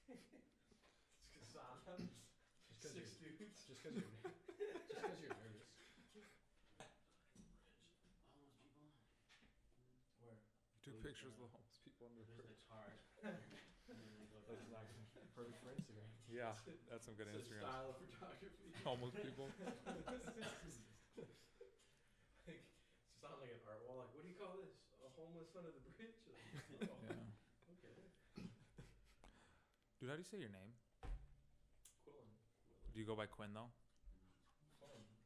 Six dudes. Just because you're nervous. Homeless people. Where? Two pictures of the homeless people under the There's bridge. the card. That's actually perfect for Instagram. Yeah, that's some good It's a Instagram. style of photography. Homeless people. Like, it's not like an art wall. Like, what do you call this? A homeless under the bridge? Like, oh, Yeah. okay. Dude, how do you say your name? Quillen. Do you go by Quinn though?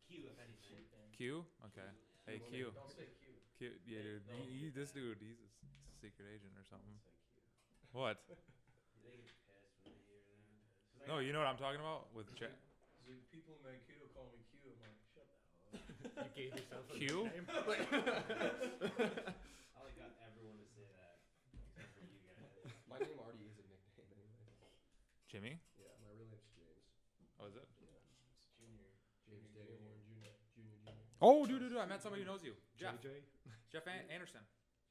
Q, if anything. Q? Okay. Hey Q. Don't say Q. Q. Yeah, dude. No. This dude, he's a secret agent or something. Don't say Q. What? They get pissed when they hear that. No, you know what I'm talking about with Jack. So people in Mankato call me Q. I'm like, shut the hell up. You gave yourself a Q? nickname. I like got everyone to say that, except for you guys. My name already is a nickname anyway. Jimmy? Yeah, my real name's James. Oh, is it? Yeah, it's Junior. James Daniel Warren Jr. Oh, dude. I met somebody who knows you. Jeff. JJ. Jeff Anderson.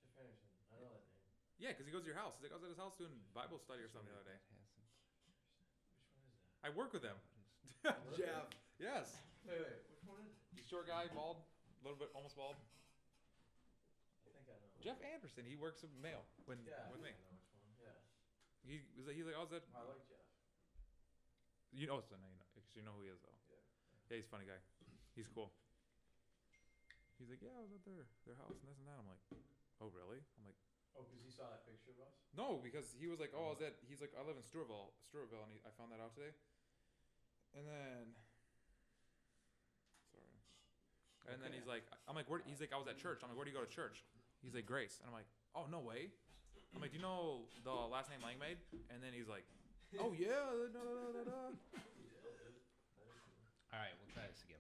Jeff Anderson. I know that name. Yeah, because he goes to your house. He's like, I was at his house doing Bible study or something the other day. Which one is that? I work with him. Jeff. Yes. Wait. Which one is it? He's short guy, bald, a little bit, almost bald. I think I know. Jeff Anderson. He works with mail with Yeah, me. I know which one. Yeah. He's like, I was at. I like Jeff. You know, so no, because you know who he is though. Yeah. Yeah, he's a funny guy. He's cool. He's like, yeah, I was at their house and this and that. I'm like, oh really? I'm like, Oh, because he saw that picture of us? no, because he was like, oh, I was at. He's like, I live in Stewartville, and I found that out today. And then, sorry. And then Okay. he's like, I'm like, where? He's like, I was at church. I'm like, where do you go to church? He's like, Grace. And I'm like, oh no way. I'm like, do you know the last name Lang made? And then he's like, oh yeah. Da, da, da, da. All right, we'll try this again.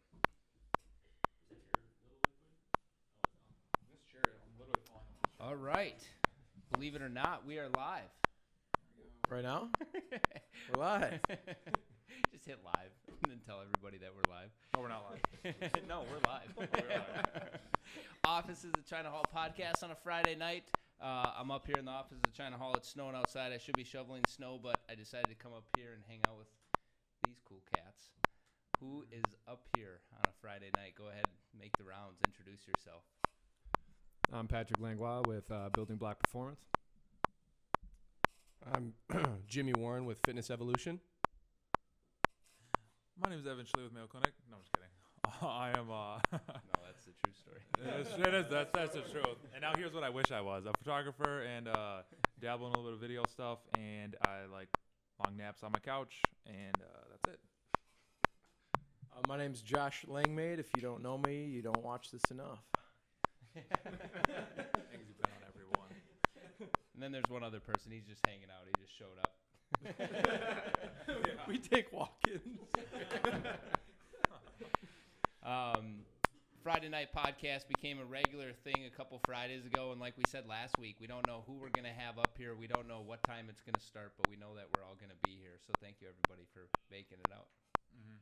Is that your little liquid? This chair, I'm literally falling off. All right. Believe it or not, we are live. Right now? We're live. Just hit live and then tell everybody that we're live. No, we're not live. No, we're live. Office is the China Hall podcast on a Friday night. I'm up here in the office of the China Hall. It's snowing outside. I should be shoveling snow, but I decided to come up here and hang out with these cool cats. Who is up here on a Friday night? Go ahead, make the rounds. Introduce yourself. I'm Patrick Langlois with Building Block Performance. I'm Jimmy Warren with Fitness Evolution. My name is Evan Schley with Mayo Clinic. No, I'm just kidding. I am. No, that's the true story. That's the truth. And now here's what I wish I was: a photographer and dabble in a little bit of video stuff. And I like long naps on my couch, and that's it. My name's Josh Langmaid. If you don't know me, you don't watch this enough. Things you've been on every one. And then there's one other person. He's just hanging out. He just showed up. We take walk-ins. Friday night podcast became a regular thing a couple Fridays ago, and like we said last week, we don't know who we're going to have up here. We don't know what time it's going to start, but we know that we're all going to be here. So thank you, everybody, for making it out. Mm-hmm.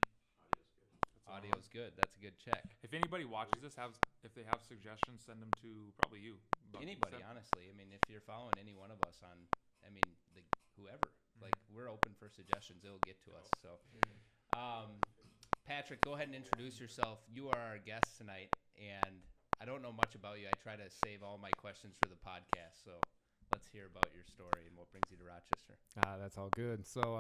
Audio's good. That's a good check. If anybody watches this, if they have suggestions, send them to probably you. Anybody, honestly. I mean, if you're following any one of us on, whoever. Like, we're open for suggestions. It'll get to us. So, Patrick, go ahead and introduce yourself. You are our guest tonight, and I don't know much about you. I try to save all my questions for the podcast. So let's hear about your story and what brings you to Rochester. That's all good. So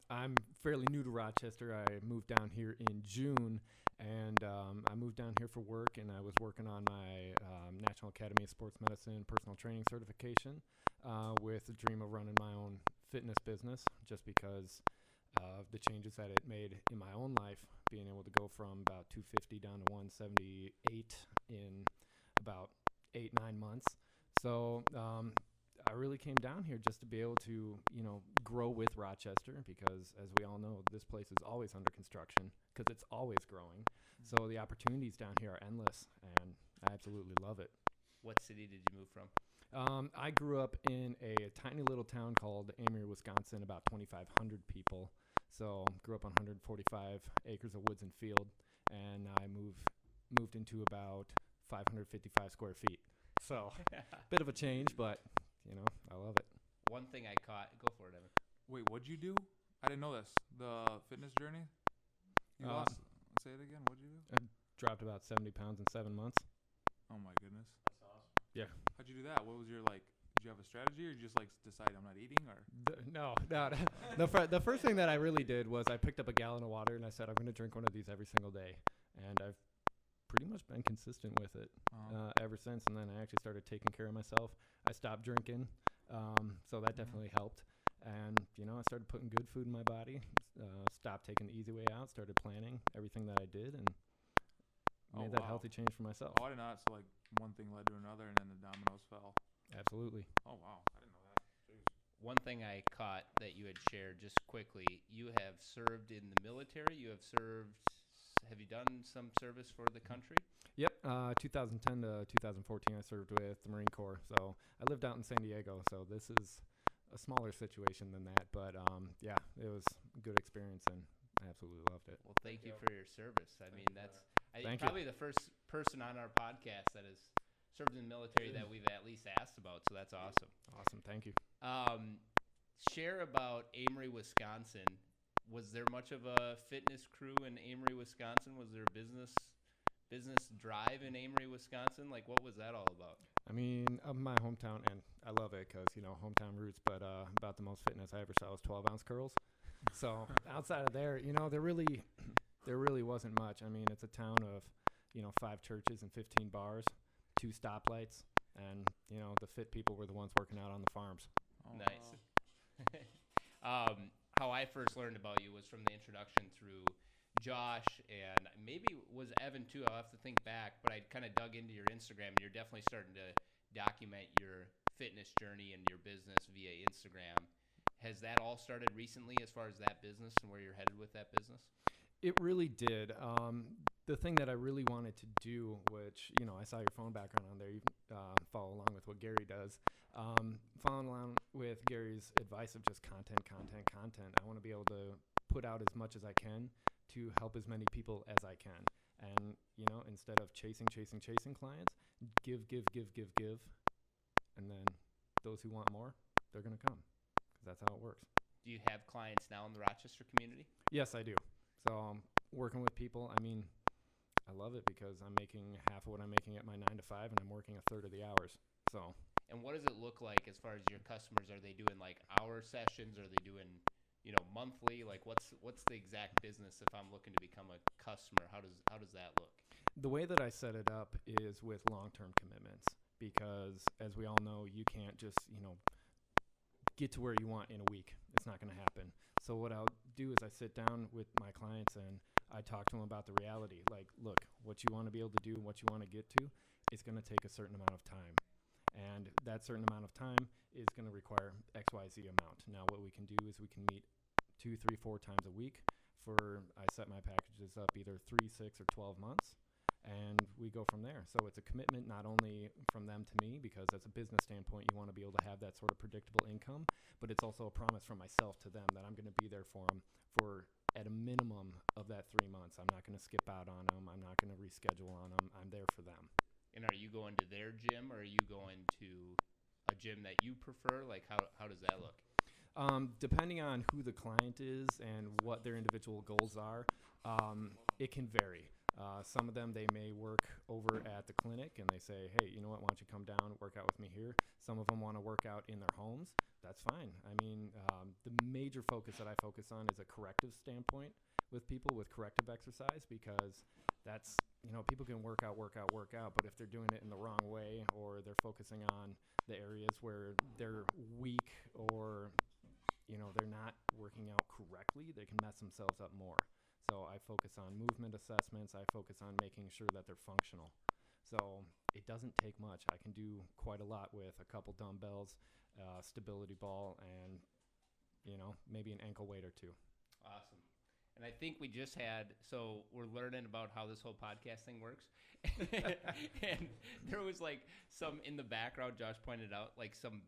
I'm fairly new to Rochester. I moved down here in June, and I moved down here for work, and I was working on my National Academy of Sports Medicine personal training certification with the dream of running my own fitness business, just because of the changes that it made in my own life, being able to go from about 250 down to 178 in about 8-9 months. So I really came down here just to be able to, grow with Rochester, because as we all know, this place is always under construction because it's always growing. So the opportunities down here are endless, and I absolutely love it. What city did you move from? I grew up in a tiny little town called Amery, Wisconsin, about 2,500 people. So grew up on 145 acres of woods and field, and I moved into about 555 square feet. So bit of a change, but I love it. One thing I caught, go for it, Evan. Wait, what'd you do? I didn't know this. The fitness journey. You lost. Say it again. What'd you do? Dropped about 70 pounds in 7 months. Oh my goodness. That's awesome. Yeah. How'd you do that? What was your like? Did you have a strategy, or you just like decide I'm not eating, or? No. The first thing that I really did was I picked up a gallon of water and I said I'm going to drink one of these every single day, and I've pretty much been consistent with it ever since. And then I actually started taking care of myself. I stopped drinking, so that definitely helped. And I started putting good food in my body. Stopped taking the easy way out. Started planning everything that I did, and made that healthy change for myself. Oh, I did not. So like one thing led to another, and then the dominoes fell. Absolutely. Oh wow, I didn't know that. Jeez. One thing I caught that you had shared just quickly, you have served in the military. Have you done some service for the country? Yep. 2010 to 2014, I served with the Marine Corps. So I lived out in San Diego. So this is a smaller situation than that. But yeah, it was a good experience, and I absolutely loved it. Well, thank you for your service. I mean, that's probably the first person on our podcast that has served in the military that we've at least asked about. So that's awesome. Awesome. Thank you. Share about Amory, Wisconsin. Was there much of a fitness crew in Amory, Wisconsin? Was there business drive in Amory, Wisconsin? Like, what was that all about? I mean, of my hometown, and I love it because, hometown roots, but about the most fitness I ever saw was 12-ounce curls. So outside of there, there really wasn't much. I mean, it's a town of, 5 churches and 15 bars, 2 stoplights, and, the fit people were the ones working out on the farms. Oh, Nice. wow. How I first learned about you was from the introduction through Josh, and maybe was Evan too. I'll have to think back, but I kind of dug into your Instagram, and you're definitely starting to document your fitness journey and your business via Instagram. Has that all started recently as far as that business and where you're headed with that business? It really did. The thing that I really wanted to do, which, I saw your phone background on there, you follow along with what Gary does. Following along with Gary's advice of just content. I want to be able to put out as much as I can to help as many people as I can. And, instead of chasing clients, give. And then those who want more, they're going to come, because that's how it works. Do you have clients now in the Rochester community? Yes, I do. So working with people, I mean, I love it because I'm making half of what I'm making at my 9 to 5, and I'm working a third of the hours. So. And what does it look like as far as your customers? Are they doing like hour sessions? Are they doing, monthly? Like what's the exact business if I'm looking to become a customer? How does that look? The way that I set it up is with long-term commitments, because as we all know, you can't just, get to where you want in a week. It's not going to happen. So what I'll do is I sit down with my clients and I talk to them about the reality. Like, look, what you want to be able to do and what you want to get to, it's going to take a certain amount of time. And that certain amount of time is going to require XYZ amount. Now, what we can do is we can meet 2, 3, 4 times a week I set my packages up either 3, 6, or 12 months, and we go from there. So it's a commitment not only from them to me, because as a business standpoint, you want to be able to have that sort of predictable income, but it's also a promise from myself to them that I'm going to be there for them for at a minimum of that 3 months. I'm not going to skip out on them. I'm not going to reschedule on them. I'm there for them. And are you going to their gym, or are you going to a gym that you prefer? Like, how does that look? Depending on who the client is and what their individual goals are, it can vary. Some of them, they may work over at the clinic and they say, hey, you know what, why don't you come down and work out with me here? Some of them want to work out in their homes. That's fine. I mean, the major focus that I focus on is a corrective standpoint with people, with corrective exercise, because that's, people can work out, but if they're doing it in the wrong way, or they're focusing on the areas where they're weak, or, they're not working out correctly, they can mess themselves up more. So I focus on movement assessments. I focus on making sure that they're functional. So it doesn't take much. I can do quite a lot with a couple dumbbells, stability ball, and, maybe an ankle weight or 2. Awesome. And I think we just so we're learning about how this whole podcast thing works. And there was some in the background, Josh pointed out, some,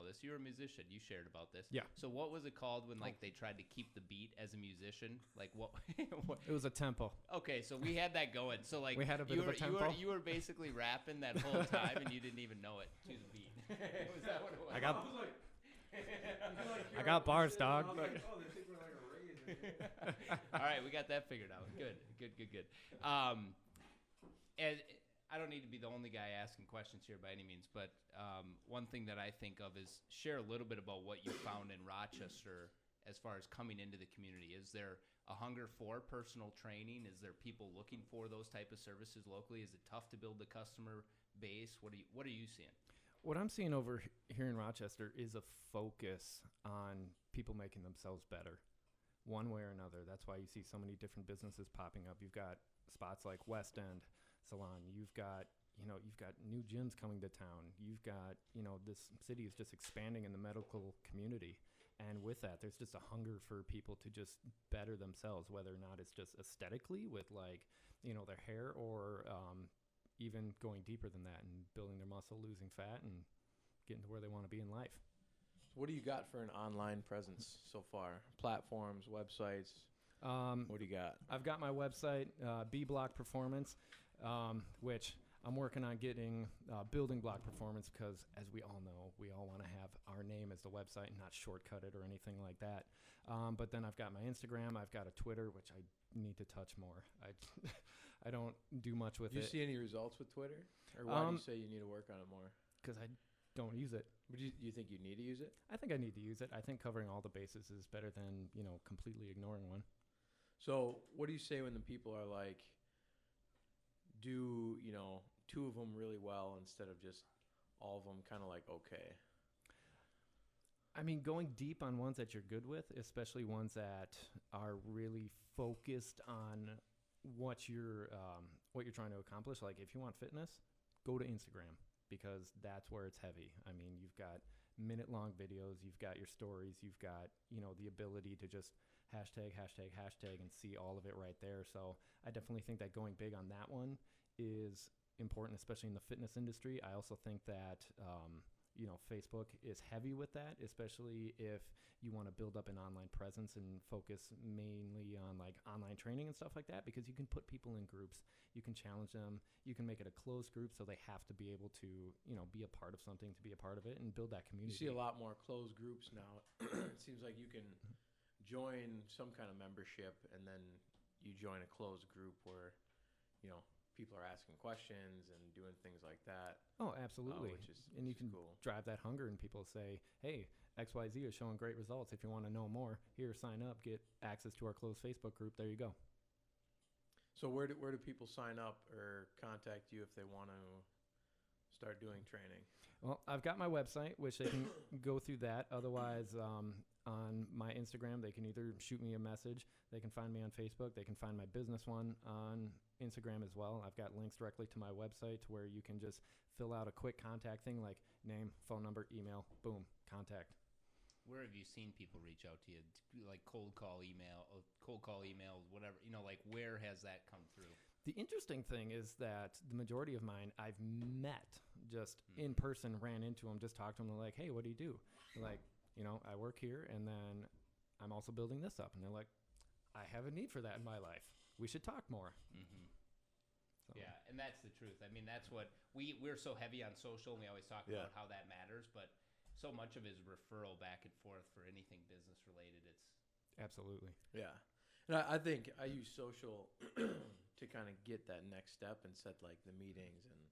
this, you're a musician, you shared about this. Yeah. So what was it called when they tried to keep the beat as a musician? What? It was a tempo. Okay, so we had that going. So we had a bit of a tempo. You were basically rapping that whole time and you didn't even know it to the beat. Was that what it was? I got bars, dog. I was like, oh, they think we're like a raise. All right, we got that figured out. Good. And I don't need to be the only guy asking questions here by any means, but one thing that I think of is share a little bit about what you found in Rochester as far as coming into the community. Is there a hunger for personal training? Is there people looking for those type of services locally? Is it tough to build the customer base? What are you seeing? What I'm seeing over here in Rochester is a focus on people making themselves better, one way or another. That's why you see so many different businesses popping up. You've got spots like West End Salon. You've got new gyms coming to town. You've got, this city is just expanding in the medical community. And with that, there's just a hunger for people to just better themselves, whether or not it's just aesthetically with their hair or even going deeper than that and building their muscle, losing fat, and getting to where they want to be in life. What do you got for an online presence so far? Platforms, websites? What do you got? I've got my website, B Block Performance, which I'm working on getting Building Block Performance because, as we all know, we all want to have our name as the website and not shortcut it or anything like that. But then I've got my Instagram. I've got a Twitter, which I need to touch more. I don't do much with it. Do you see any results with Twitter? Or why do you say you need to work on it more? Because I don't use it. But do you think you need to use it? I think I need to use it. I think covering all the bases is better than, completely ignoring one. So what do you say when the people are like, do, two of them really well instead of just all of them kind of like okay? I mean, going deep on ones that you're good with, especially ones that are really focused on what you're trying to accomplish. Like if you want fitness, go to Instagram because that's where it's heavy. I mean, you've got minute-long videos, you've got your stories, you've got, the ability to just hashtag and see all of it right there. So I definitely think that going big on that one is important, especially in the fitness industry. I also think that, Facebook is heavy with that, especially if you want to build up an online presence and focus mainly on like online training and stuff like that, because you can put people in groups, you can challenge them, you can make it a closed group so they have to be able to, be a part of something to be a part of it and build that community. You see a lot more closed groups now. It seems like you can join some kind of membership and then you join a closed group where, people are asking questions and doing things like that. Oh, absolutely. Which is cool. Drive that hunger and people say, hey, XYZ is showing great results. If you want to know more, here, sign up, get access to our closed Facebook group. There you go. So where do people sign up or contact you if they want to start doing training? Well, I've got my website, which they can go through that. Otherwise, on my Instagram, they can either shoot me a message. They can find me on Facebook. They can find my business one on Instagram as well. I've got links directly to my website to where you can just fill out a quick contact thing like name, phone number, email, boom, contact. Where have you seen people reach out to you? Like cold call email, whatever, like where has that come through? The interesting thing is that the majority of mine I've met just in person, ran into them, just talked to them. They're like, hey, what do you do? They're like, I work here and then I'm also building this up. And they're like, I have a need for that in my life. We should talk more. Mm-hmm. So. Yeah, and that's the truth. I mean, that's what we're so heavy on social, and we always talk about how that matters, but so much of it is referral back and forth for anything business related. It's absolutely. Yeah. And I think I use social to kind of get that next step and set like the meetings and,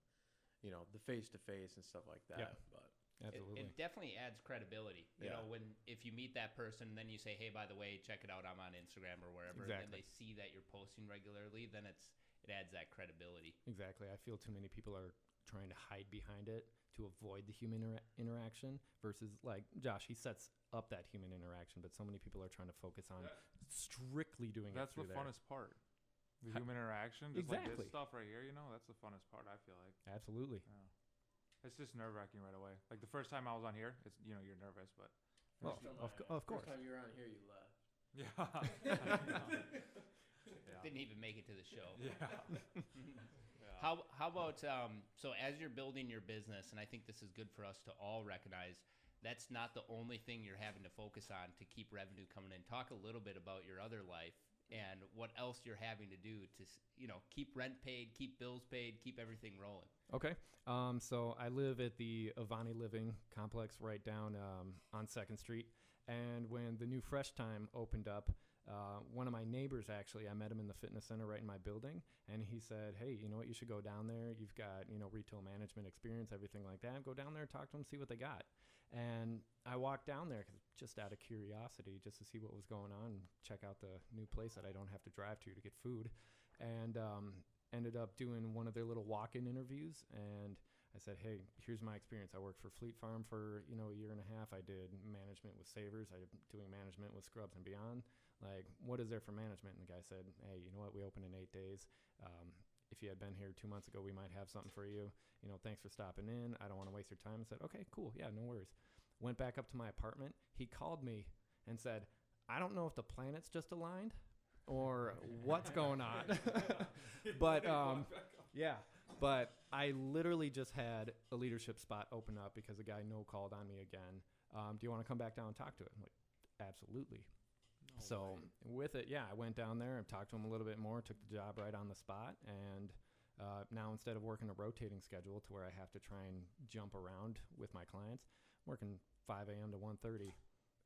the face-to-face and stuff like that. Yeah. But absolutely. It definitely adds credibility. You know, if you meet that person and then you say, hey, by the way, check it out, I'm on Instagram or wherever, and they see that you're posting regularly, then it adds that credibility. Exactly. I feel too many people are trying to hide behind it to avoid the human interaction versus like Josh, he sets up that human interaction, but so many people are trying to focus on strictly doing that's it through the funnest part. The human interaction, just like this stuff right here, that's the funnest part, I feel like. Absolutely. Yeah. It's just nerve-wracking right away. Like the first time I was on here, it's you're nervous, but of course. First time you were on here, you left. Yeah. Didn't even make it to the show. Yeah. How about so as you're building your business, and I think this is good for us to all recognize, that's not the only thing you're having to focus on to keep revenue coming in. Talk a little bit about your other life and what else you're having to do to, keep rent paid, keep bills paid, keep everything rolling. Okay. So I live at the Avani Living Complex right down on 2nd Street. And when the new Fresh Time opened up, one of my neighbors, actually, I met him in the fitness center right in my building. And he said, hey, you know what? You should go down there. You've got, retail management experience, everything like that. Go down there, talk to them, see what they got. And I walked down there just out of curiosity, just to see what was going on, check out the new place that I don't have to drive to get food. And ended up doing one of their little walk-in interviews, and I said, hey, here's my experience. I worked for Fleet Farm for a year and a half. I did management with Savers. I did doing management with Scrubs and Beyond. Like, what is there for management? And the guy said, hey, you know what? We open in 8 days. If you had been here 2 months ago, we might have something for you. Thanks for stopping in. I don't want to waste your time. I said, okay, cool. Yeah, no worries. Went back up to my apartment. He called me and said, I don't know if the planets just aligned or what's going on. But but I literally just had a leadership spot open up because a guy called on me again. Do you want to come back down and talk to it? I'm like, absolutely. With it, I went down there and talked to him a little bit more, took the job right on the spot. And now instead of working a rotating schedule to where I have to try and jump around with my clients, I'm working 5 a.m. to 1:30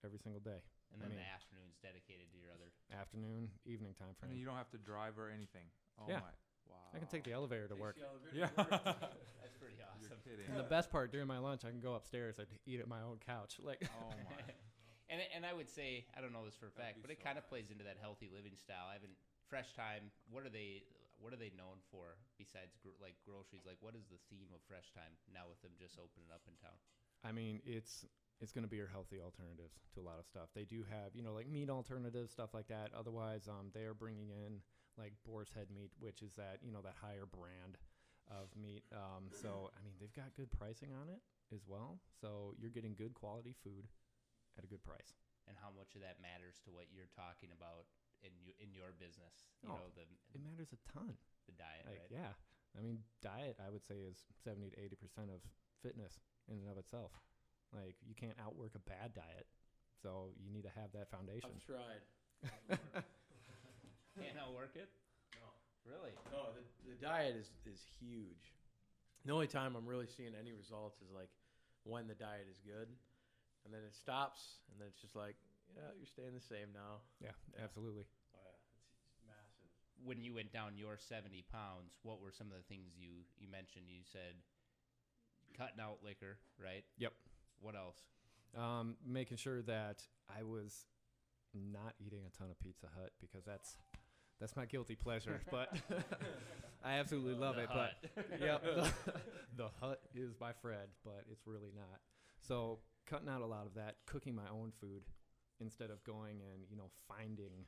every single day. And then the afternoon's dedicated to your other afternoon, evening time frame. And you don't have to drive or anything. Oh Yeah. my! Wow. I can take the elevator to work. Yeah. That's pretty awesome. You're kidding. And the best part, during my lunch, I can go upstairs. I'd eat at my own couch. Like, Oh my! And I would say, I don't know this for a That'd fact, be but it so kind of nice. plays into that healthy living style. I haven't Fresh Time. What are they known for besides groceries? Like, what is the theme of Fresh Time now with them just opening up in town? I mean, it's going to be your healthy alternatives to a lot of stuff. They do have, like meat alternatives, stuff like that. Otherwise, they are bringing in like boar's head meat, which is that, that higher brand of meat. So, I mean, they've got good pricing on it as well. So you're getting good quality food at a good price. And how much of that matters to what you're talking about in your business? It matters a ton. The diet, Like, right? yeah. I mean, diet, I would say, is 70 to 80% of fitness in and of itself. Like, you can't outwork a bad diet. So you need to have that foundation. I've tried. Can't outwork it? No. Really? No, the diet is huge. The only time I'm really seeing any results is like when the diet is good, and then it stops, and then it's just like, yeah, you're staying the same now. Yeah, absolutely. Oh yeah, it's massive. When you went down your 70 pounds, what were some of the things you mentioned? You said cutting out liquor, right? Yep. What else? Making sure that I was not eating a ton of Pizza Hut because that's my guilty pleasure. But I absolutely love it. Hut. But yep, the Hut is my friend, but it's really not. So cutting out a lot of that, cooking my own food instead of going and finding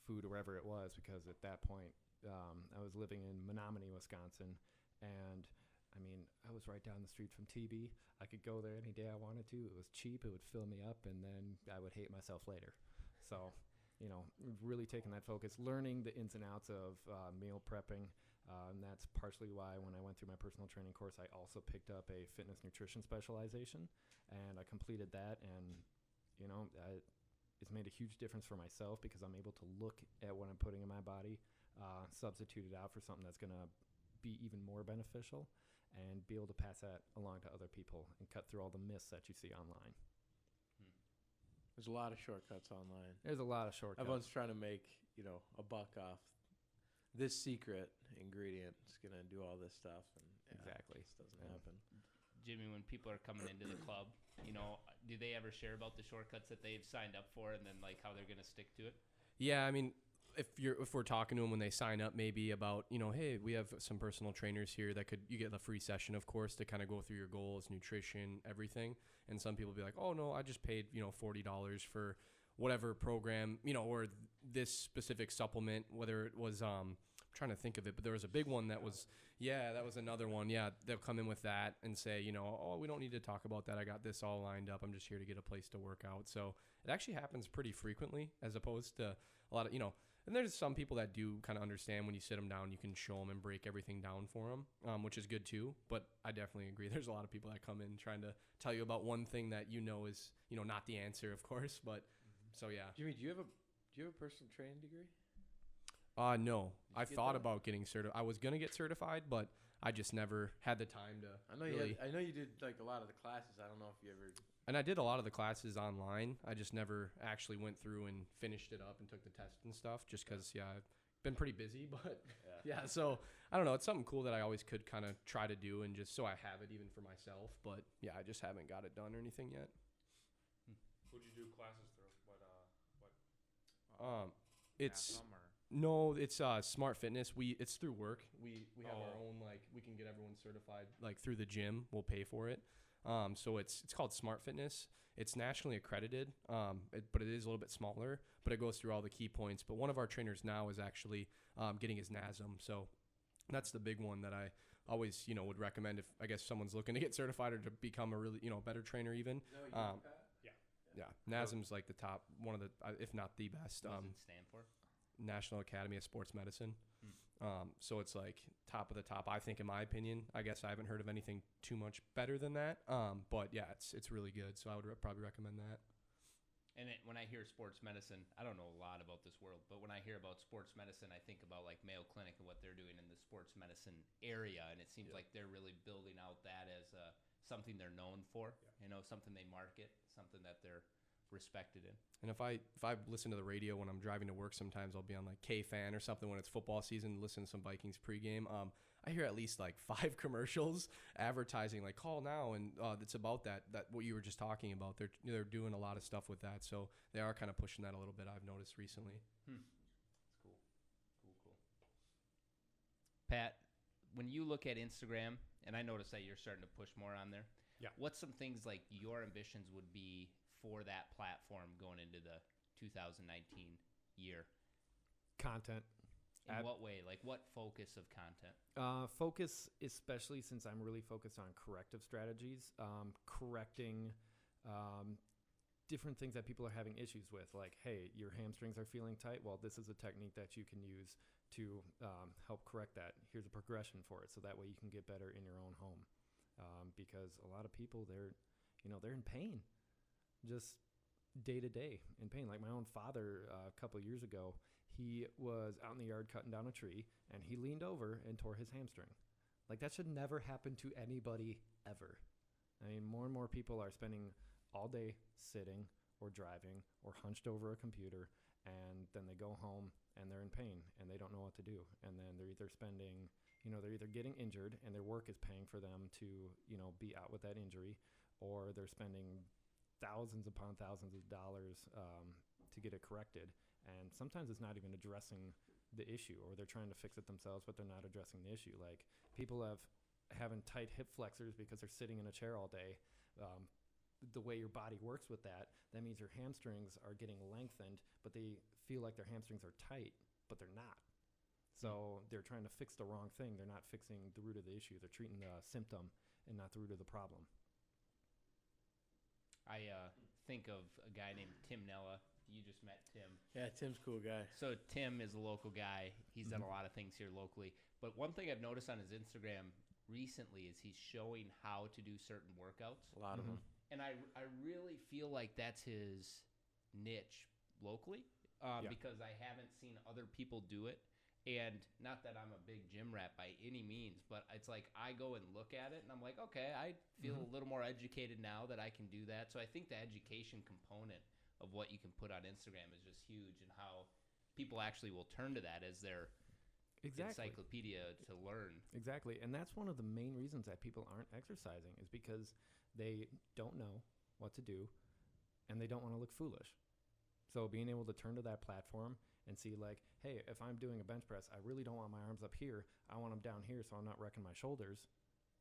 food wherever it was, because at that point I was living in Menominee, Wisconsin, and I mean, I was right down the street from TB. I could go there any day I wanted to. It was cheap. It would fill me up, and then I would hate myself later. So, really taking that focus, learning the ins and outs of meal prepping. And that's partially why when I went through my personal training course, I also picked up a fitness nutrition specialization, and I completed that. And, it's made a huge difference for myself because I'm able to look at what I'm putting in my body, substitute it out for something that's going to be even more beneficial, and be able to pass that along to other people and cut through all the myths that you see online. There's a lot of shortcuts online. There's a lot of shortcuts. Everyone's trying to make a buck off this secret ingredient. It's gonna do all this stuff, and Exactly. it just doesn't happen. Jimmy, when people are coming into the club, do they ever share about the shortcuts that they've signed up for and then like how they're going to stick to it? Yeah, I mean, if we're talking to them when they sign up, maybe about, hey, we have some personal trainers here that you get a free session, of course, to kind of go through your goals, nutrition, everything. And some people be like, oh no, I just paid, $40 for whatever program, or this specific supplement, whether it was, I'm trying to think of it, but there was a big one that was another one. Yeah. They'll come in with that and say, oh, we don't need to talk about that. I got this all lined up. I'm just here to get a place to work out. So it actually happens pretty frequently, as opposed to a lot of, and there's some people that do kind of understand when you sit them down, you can show them and break everything down for them, which is good too. But I definitely agree. There's a lot of people that come in trying to tell you about one thing that is, not the answer, of course. But so, yeah. Jimmy, do you have a personal training degree? No. I get thought that? about getting certified. I was gonna get certified, but I just never had the time to. I know really, I know you did like a lot of the classes. I don't know if you ever. and I did a lot of the classes online. I just never actually went through and finished it up and took the test and stuff. Just because, I've been pretty busy. But yeah, so I don't know. It's something cool that I always could kind of try to do, and just so I have it even for myself. But yeah, I just haven't got it done or anything yet. Who'd you do classes through? It's Atom or? no, it's Smart Fitness. It's through work. We have our own, like, we can get everyone certified like through the gym. We'll pay for it. So it's called Smart Fitness. It's nationally accredited, but it is a little bit smaller. But it goes through all the key points. But one of our trainers now is actually getting his NASM. So that's the big one that I always would recommend if I guess someone's looking to get certified or to become a really better trainer even. Yeah, NASM's like the top, one of the, if not the best. What does it stand for? National Academy of Sports Medicine. So it's like top of the top, I think, in my opinion. I guess I haven't heard of anything too much better than that. But yeah, it's really good. So I would probably recommend that. And when I hear sports medicine, I don't know a lot about this world, but when I hear about sports medicine, I think about like Mayo Clinic and what they're doing in the sports medicine area, and it seems like they're really building out that as something they're known for. Something they market, something that they're respected in. And if I listen to the radio when I'm driving to work, sometimes I'll be on like K-Fan or something when it's football season, listen to some Vikings pregame. I hear at least like 5 commercials advertising like call now, and it's about that what you were just talking about. They're doing a lot of stuff with that, so they are kind of pushing that a little bit. I've noticed recently. That's cool. Cool. Pat, when you look at Instagram, and I notice that you're starting to push more on there. Yeah. What's some things like your ambitions would be for that platform going into the 2019 year? Content. In what way? Like what focus of content? Focus, especially since I'm really focused on corrective strategies, correcting different things that people are having issues with. Like, hey, your hamstrings are feeling tight. Well, this is a technique that you can use to help correct that. Here's a progression for it, so that way you can get better in your own home. Because a lot of people, they're in pain, just day to day in pain. Like my own father, a couple years ago, he was out in the yard cutting down a tree, and he leaned over and tore his hamstring. Like that should never happen to anybody ever. I mean, more and more people are spending all day sitting or driving or hunched over a computer, and then they go home and they're in pain and they don't know what to do. And then they're either spending, they're either getting injured and their work is paying for them to, be out with that injury, or they're spending thousands upon thousands of dollars to get it corrected. And sometimes it's not even addressing the issue, or they're trying to fix it themselves, but they're not addressing the issue. Like people having tight hip flexors because they're sitting in a chair all day. The way your body works with that means your hamstrings are getting lengthened, but they feel like their hamstrings are tight, but they're not. So they're trying to fix the wrong thing. They're not fixing the root of the issue. They're treating the symptom and not the root of the problem. I think of a guy named Tim Nella. You just met Tim. Yeah, Tim's a cool guy. So Tim is a local guy. He's done a lot of things here locally. But one thing I've noticed on his Instagram recently is he's showing how to do certain workouts. A lot of them. And I really feel like that's his niche locally because I haven't seen other people do it. And not that I'm a big gym rat by any means, but it's like I go and look at it and I'm like, okay, I feel a little more educated now that I can do that. So I think the education component of what you can put on Instagram is just huge, and how people actually will turn to that as their encyclopedia to learn. Exactly. And that's one of the main reasons that people aren't exercising, is because they don't know what to do and they don't want to look foolish. So being able to turn to that platform and see like, hey, if I'm doing a bench press, I really don't want my arms up here. I want them down here so I'm not wrecking my shoulders.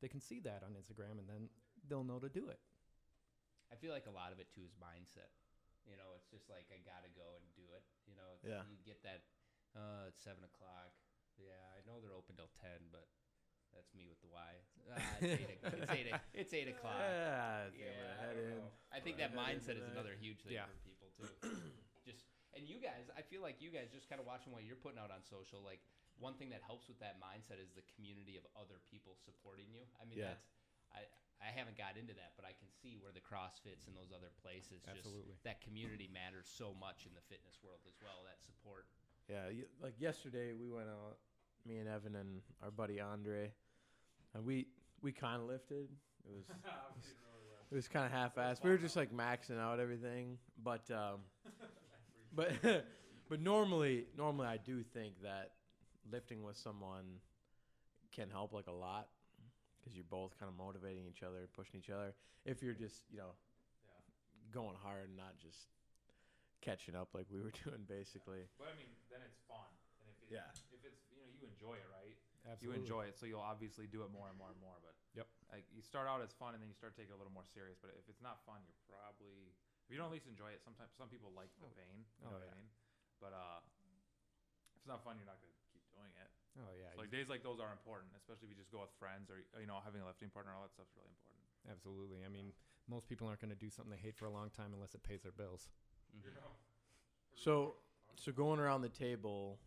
They can see that on Instagram, and then they'll know to do it. I feel like a lot of it, too, is mindset. It's just like, I got to go and do it. You get that, it's 7 o'clock. Yeah, I know they're open till 10, but that's me with the Y. It's 8 o'clock. I think that mindset is another huge thing for people, too. And you guys, I feel like you guys just kind of watching what you're putting out on social, like one thing that helps with that mindset is the community of other people supporting you. I mean, I haven't got into that, but I can see where the CrossFits and those other places, Absolutely. Just that community matters so much in the fitness world as well, that support. Yeah, like yesterday we went out, me and Evan and our buddy Andre, and we kind of lifted. It was kind of half-assed. We were just like maxing out everything, but but but normally I do think that lifting with someone can help like a lot because you're both kind of motivating each other, pushing each other. If you're just going hard and not just catching up like we were doing basically. But I mean, then it's fun. And if it's you enjoy it, right? Absolutely. You enjoy it, so you'll obviously do it more and more and more. But Yep. like you start out as fun, and then you start taking it a little more serious. But if it's not fun, you're probably if you don't at least enjoy it. Sometimes some people like the pain. You know what I mean? But if it's not fun, you're not gonna keep doing it. Oh yeah. So, like days like those are important, especially if you just go with friends or having a lifting partner. All that stuff's really important. Absolutely. I mean, most people aren't going to do something they hate for a long time unless it pays their bills. So going around the table,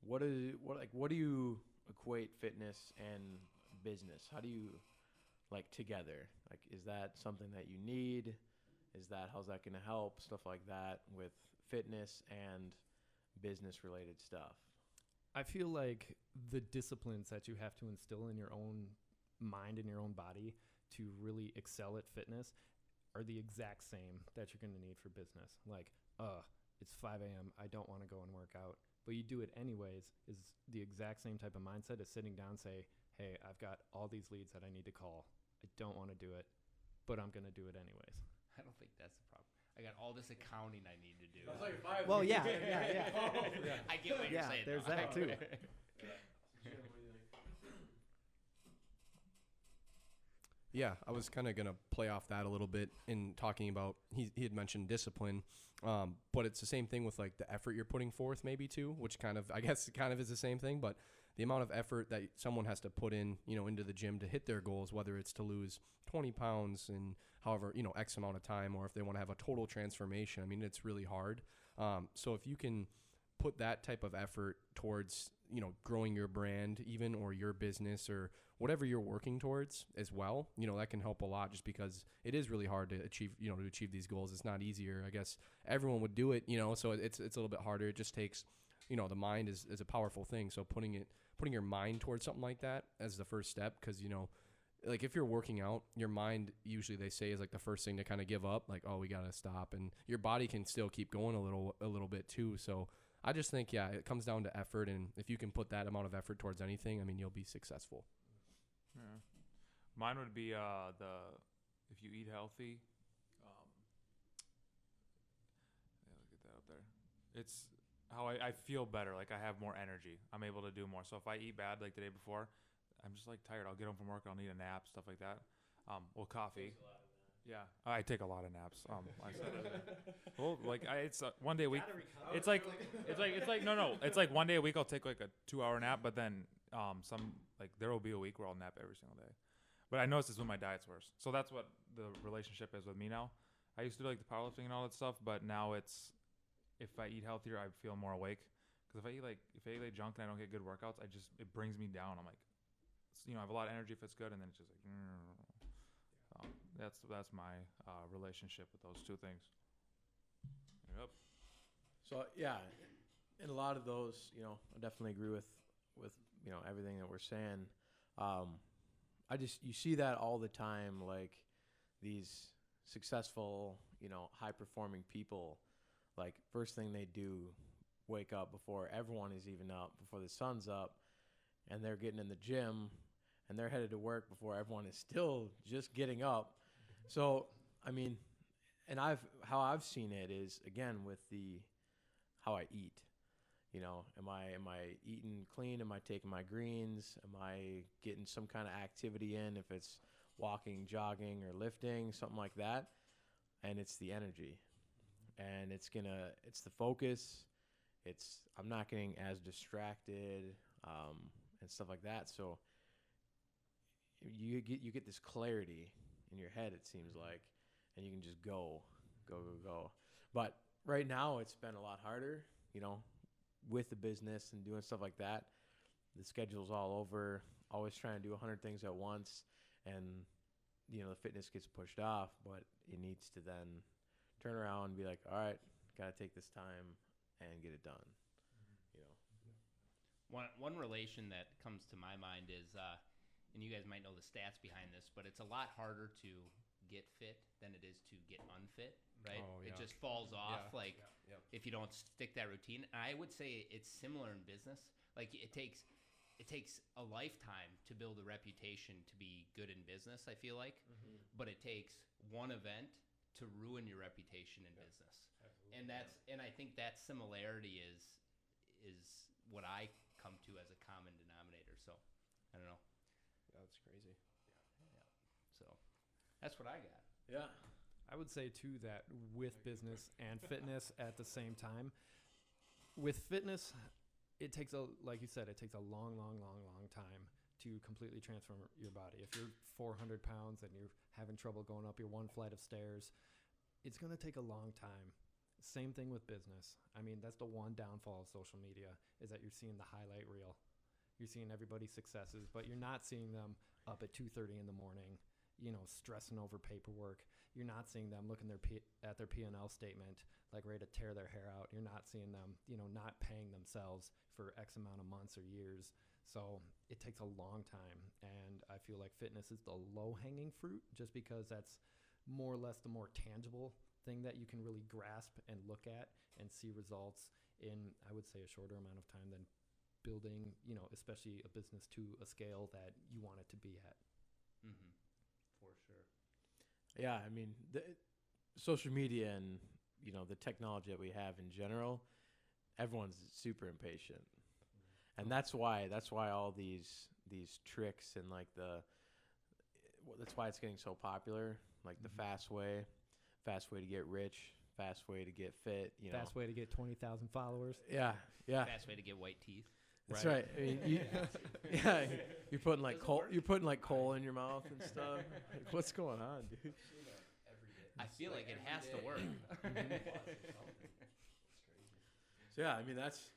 what do you equate fitness and business? How do you like together? Like, is that something that you need? How's that going to help? Stuff like that with fitness and business related stuff. I feel like the disciplines that you have to instill in your own mind and your own body to really excel at fitness are the exact same that you're going to need for business. Like, it's 5 a.m. I don't want to go and work out. But you do it anyways is the exact same type of mindset as sitting down and say, hey, I've got all these leads that I need to call. I don't want to do it, but I'm going to do it anyways. I don't think that's the problem. I got all this accounting I need to do. Well, yeah. I get what you're saying. There's though. that too. Yeah, I was kind of going to play off that a little bit in talking about, he had mentioned discipline, but it's the same thing with like the effort you're putting forth maybe too, which I guess kind of is the same thing, but the amount of effort that someone has to put in, into the gym to hit their goals, whether it's to lose 20 pounds in however, X amount of time, or if they want to have a total transformation, I mean, it's really hard. So if you can put that type of effort towards, growing your brand even, or your business or whatever you're working towards as well, that can help a lot just because it is really hard to achieve, to achieve these goals. It's not easier. I guess everyone would do it, so it's a little bit harder. It just takes, the mind is a powerful thing. So putting your mind towards something like that as the first step, because, like if you're working out, your mind usually they say is like the first thing to kind of give up, like, oh, we got to stop, and your body can still keep going a little bit too. So I just think, it comes down to effort. And if you can put that amount of effort towards anything, I mean, you'll be successful. Yeah. Mine would be if you eat healthy. Get that up there. It's how I feel better. Like I have more energy. I'm able to do more. So if I eat bad like the day before, I'm just like tired. I'll get home from work. I'll need a nap, stuff like that. Coffee. Yeah, I take a lot of naps. It's one day a week. It's like no. It's like one day a week I'll take like a 2-hour nap, but then there will be a week where I'll nap every single day. But I noticed this when my diet's worse. So that's what the relationship is with me now. I used to do like the powerlifting and all that stuff, but now it's if I eat healthier, I feel more awake. Because if I eat like junk and I don't get good workouts, it brings me down. I'm like, I have a lot of energy if it's good, and then it's just like. That's my relationship with those two things. Yep. So yeah, and a lot of those, I definitely agree with everything that we're saying. You see that all the time, like these successful, high performing people, like first thing they do, wake up before everyone is even up, before the sun's up, and they're getting in the gym, and they're headed to work before everyone is still just getting up. So, I mean, and how I've seen it is again with how I eat. Am I eating clean? Am I taking my greens? Am I getting some kind of activity in? If it's walking, jogging, or lifting, something like that. And it's the energy, and it's the focus. I'm not getting as distracted and stuff like that. So you get this clarity in your head, it seems like, and you can just go. But right now it's been a lot harder, with the business and doing stuff like that. The schedule's all over, always trying to do 100 things at once, and the fitness gets pushed off, but it needs to then turn around and be like, all right, got to take this time and get it done. One relation that comes to my mind is, and you guys might know the stats behind this, but it's a lot harder to get fit than it is to get unfit, right? Oh, yeah. It just falls off Yeah. if you don't stick that routine. And I would say it's similar in business. Like it takes a lifetime to build a reputation to be good in business, I feel like. But it takes one event to ruin your reputation in business. Absolutely. And I think that similarity is what I come to as a common denominator. So I don't know. That's crazy. So that's what I got. Yeah. I would say too that with business and fitness at the same time, with fitness, it takes like you said, it takes a long time to completely transform your body. If you're 400 pounds and you're having trouble going up your one flight of stairs, it's going to take a long time. Same thing with business. I mean, that's the one downfall of social media is that you're seeing the highlight reel. You're seeing everybody's successes, but you're not seeing them up at 2:30 in the morning, stressing over paperwork. You're not seeing them looking at their P&L statement, like ready to tear their hair out. You're not seeing them, not paying themselves for X amount of months or years. So it takes a long time. And I feel like fitness is the low-hanging fruit just because that's more or less the more tangible thing that you can really grasp and look at and see results in, I would say, a shorter amount of time than building, especially a business to a scale that you want it to be at. Mm-hmm. For sure. Yeah, I mean, the social media and the technology that we have in general, everyone's super impatient, and that's why all these tricks and that's why it's getting so popular. Like the fast way to get rich, fast way to get fit. Fast way to get 20,000 followers. Yeah. Fast way to get white teeth. That's right. I mean, you're putting coal in your mouth and stuff. Like, what's going on, dude? I feel like it has to work. So yeah, I mean that's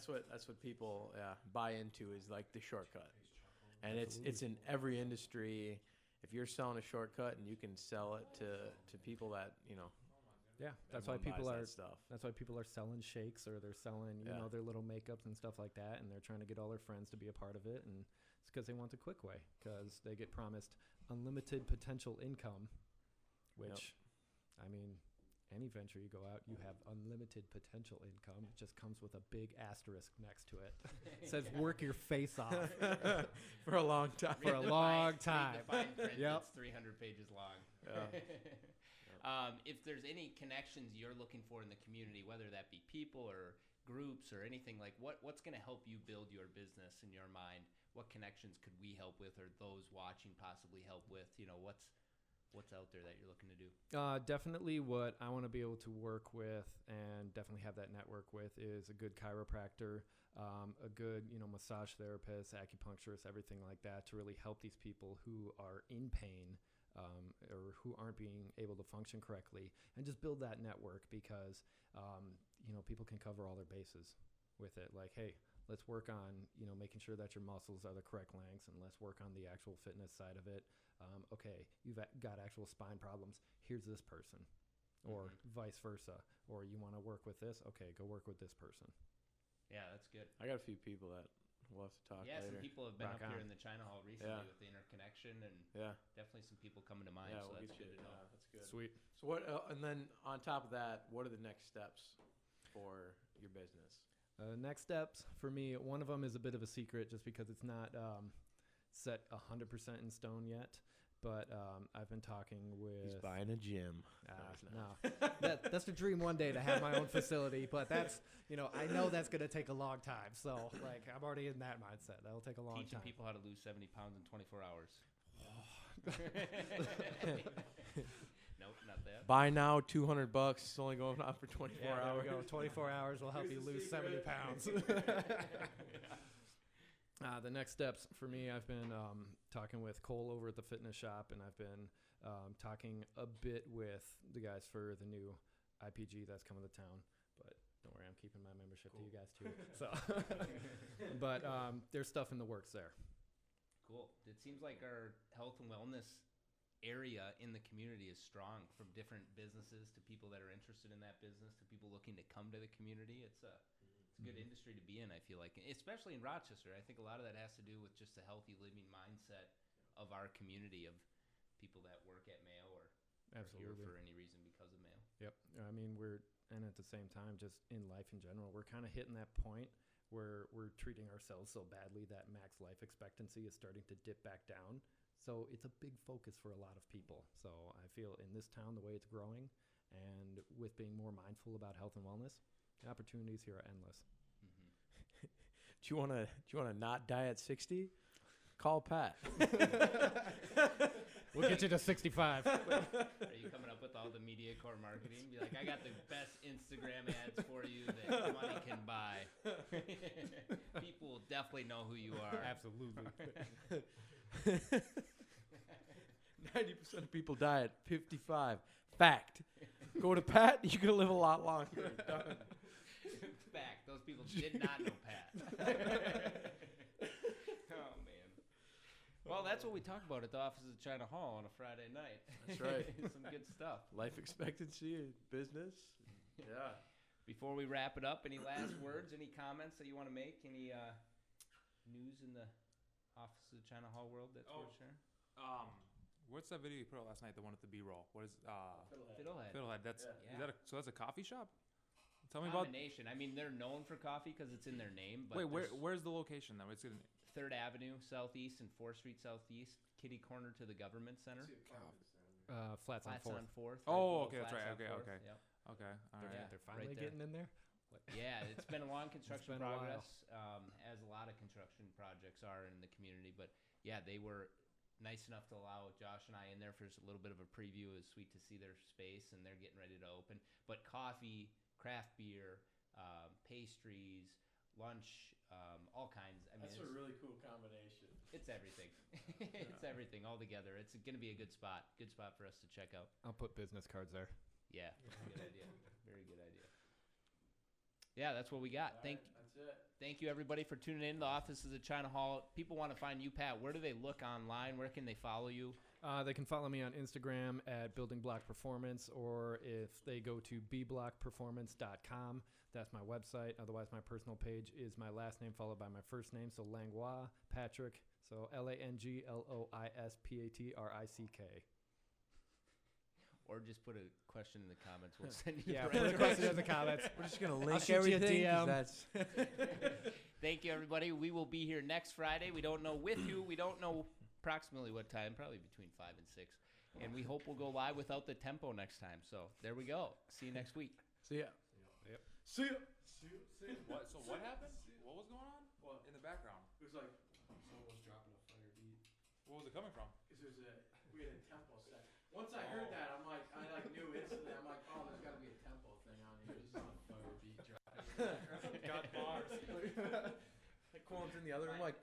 what people buy into is like the shortcut, and it's in every industry. If you're selling a shortcut and you can sell it to people that Yeah, that's why people are. Stuff. That's why people are selling shakes or they're selling, their little makeups and stuff like that, and they're trying to get all their friends to be a part of it, and it's because they want the quick way, because they get promised unlimited potential income, which, I mean, any venture you go out, you have unlimited potential income. It just comes with a big asterisk next to it. It says work your face off for a long time. For a long time. Read the fine print Yep. that's 300 pages long. Yeah. If there's any connections you're looking for in the community, whether that be people or groups or anything, like what's going to help you build your business in your mind? What connections could we help with, or those watching possibly help with? What's out there that you're looking to do? Definitely what I want to be able to work with and definitely have that network with is a good chiropractor, a good, massage therapist, acupuncturist, everything like that, to really help these people who are in pain, or who aren't being able to function correctly, and just build that network, because, people can cover all their bases with it. Like, hey, let's work on, making sure that your muscles are the correct lengths, and let's work on the actual fitness side of it. Okay, you've got actual spine problems. Here's this person, or vice versa. Or you want to work with this? Okay, go work with this person. Yeah, that's good. I got a few people that we'll have to talk later. Some people have been Rock up here on. in the China Hall recently with the interconnection, and definitely some people coming to mind. Yeah, so we'll that's get good you. to know. Yeah, that's good. Sweet. So what? And then on top of that, what are the next steps for your business? Next steps for me, one of them is a bit of a secret just because it's not set 100% in stone yet. But I've been talking with... He's buying a gym. No. That's the dream one day, to have my own facility. But that's, I know that's going to take a long time. So, I'm already in that mindset. That'll take a long Teaching time. people how to lose 70 pounds in 24 hours. Nope, not that. Buy now, $200. It's only going on for 24 hours. There we go. 24 hours will help you lose 70 pounds. The next steps for me, I've been talking with Cole over at the fitness shop, and I've been talking a bit with the guys for the new IPG that's coming to town. But don't worry, I'm keeping my membership to you guys too. So, but there's stuff in the works there. Cool. It seems like our health and wellness area in the community is strong, from different businesses to people that are interested in that business to people looking to come to the community. It's It's a good industry to be in, I feel like, especially in Rochester. I think a lot of that has to do with just the healthy living mindset of our community of people that work at Mayo or are here for any reason because of Mayo. Yep. I mean, and at the same time, just in life in general, we're kind of hitting that point where we're treating ourselves so badly that max life expectancy is starting to dip back down. So it's a big focus for a lot of people. So I feel in this town, the way it's growing, and with being more mindful about health and wellness, the opportunities here are endless. Mm-hmm. Do you wanna not die at 60? Call Pat. We'll get you to 65. Are you coming up with all the media core marketing? Be like, I got the best Instagram ads for you that money can buy. People will definitely know who you are. Absolutely. 90% of people die at 55. Fact. Go to Pat, you're going to live a lot longer. Done. Fact. Those people did not know Pat. Oh, man. Well, that's what we talk about at the offices of China Hall on a Friday night. That's right. Some good stuff. Life expectancy, business. Yeah. Before we wrap it up, any last words, any comments that you want to make? Any news in the offices of China Hall world that's worth sharing? What's that video you put out last night? The one with the B-roll. What is Fiddlehead. Fiddlehead? That's Yeah. is that so that's a coffee shop? Tell me about. Combination. I mean, they're known for coffee because it's in their name. But Wait, where's the location though? It's in 3rd Avenue Southeast and 4th Street Southeast, kitty corner to the Government Center. Flats on 4th. 4th. Oh, okay, that's Flats right. on Okay, 4th, okay. Yep. Okay, all right. Yeah. They're finally right there. getting in there. Yeah, it's been a long construction been a while. progress, as a lot of construction projects are in the community. But yeah, they were nice enough to allow Josh and I in there for just a little bit of a preview. It was sweet to see their space, and they're getting ready to open. But coffee, craft beer, pastries, lunch, all kinds. I mean, That's a really cool combination. it's everything. It's everything all together. It's going to be a good spot. Good spot for us to check out. I'll put business cards there. Yeah, good idea. Very good idea. Yeah, that's what we got. That's it. Thank you, everybody, for tuning in to the offices of China Hall. People want to find you, Pat. Where do they look online? Where can they follow you? They can follow me on Instagram at Building Block Performance, or if they go to bblockperformance.com, that's my website. Otherwise, my personal page is my last name followed by my first name, so Langlois Patrick, so LANGLOISPATRICK. Or just put a question in the comments. We'll send you Yeah, the put a right question in the directions. comments. We're just going to I'll link shoot you a everything. 'Cause DM. That's Thank you, everybody. We will be here next Friday. We don't know with you. We don't know approximately what time, probably between 5 and 6. And we hope we'll go live without the tempo next time. So there we go. See you next week. See ya. Yep. See ya. What? So what happened? What was going on? What? In the background? It was like someone was dropping a fire beat. What was it coming from? Because we had a tempo set. Once I heard that, I knew instantly. I'm like, oh, there's got to be a tempo thing on here. Just on a fire beat drop. Got bars. Like Quan's in the other room, like.